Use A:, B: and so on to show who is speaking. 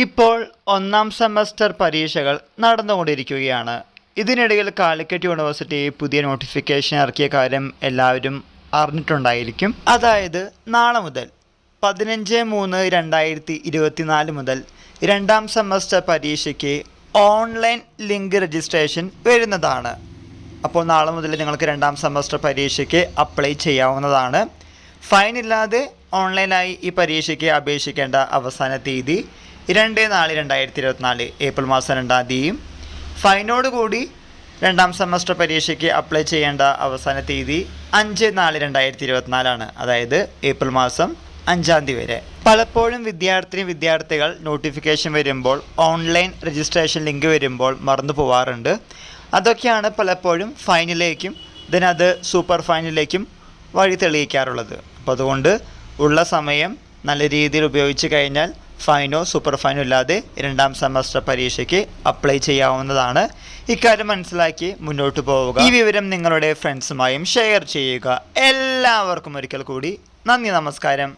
A: ഇപ്പോൾ ഒന്നാം സെമസ്റ്റർ പരീക്ഷകൾ നടന്നുകൊണ്ടിരിക്കുകയാണ്. ഇതിനിടയിൽ കാലിക്കറ്റ് യൂണിവേഴ്സിറ്റി പുതിയ നോട്ടിഫിക്കേഷൻ ഇറക്കിയ കാര്യം എല്ലാവരും അറിഞ്ഞിട്ടുണ്ടായിരിക്കും. അതായത് നാളെ മുതൽ 15/3/2024 മുതൽ രണ്ടാം സെമസ്റ്റർ പരീക്ഷയ്ക്ക് ഓൺലൈൻ ലിങ്ക് രജിസ്ട്രേഷൻ വരുന്നതാണ്. അപ്പോൾ നാളെ മുതൽ നിങ്ങൾക്ക് രണ്ടാം സെമസ്റ്റർ പരീക്ഷയ്ക്ക് അപ്ലൈ ചെയ്യാവുന്നതാണ്. ഫൈനില്ലാതെ ഓൺലൈനായി ഈ പരീക്ഷയ്ക്ക് അപേക്ഷിക്കേണ്ട അവസാന തീയതി 2/4/2024 ഏപ്രിൽ മാസം 2-ാം തീയതിയും ഫൈനോടുകൂടി രണ്ടാം സെമസ്റ്റർ പരീക്ഷയ്ക്ക് അപ്ലൈ ചെയ്യേണ്ട അവസാന തീയതി 5/4/2024 അതായത് ഏപ്രിൽ മാസം 5-ാം തീയതി വരെ. പലപ്പോഴും വിദ്യാർത്ഥികൾ നോട്ടിഫിക്കേഷൻ വരുമ്പോൾ ഓൺലൈൻ രജിസ്ട്രേഷൻ ലിങ്ക് വരുമ്പോൾ മറന്നു പോവാറുണ്ട്. അതൊക്കെയാണ് പലപ്പോഴും ഫൈനിലേക്കും അത് സൂപ്പർ ഫൈനിലേക്കും വഴി തെളിയിക്കാറുള്ളത്. അപ്പോൾ അതുകൊണ്ട് ഉള്ള സമയം നല്ല രീതിയിൽ ഉപയോഗിച്ച് കഴിഞ്ഞാൽ ഫൈനോ സൂപ്പർ ഫൈനോ ഇല്ലാതെ രണ്ടാം സെമസ്റ്റർ പരീക്ഷയ്ക്ക് അപ്ലൈ ചെയ്യാവുന്നതാണ്. ഇക്കാര്യം മനസ്സിലാക്കി മുന്നോട്ട് പോവുക. ഈ വിവരം നിങ്ങളുടെ ഫ്രണ്ട്സുമായും ഷെയർ ചെയ്യുക. എല്ലാവർക്കും ഒരിക്കൽ കൂടി നന്ദി, നമസ്കാരം.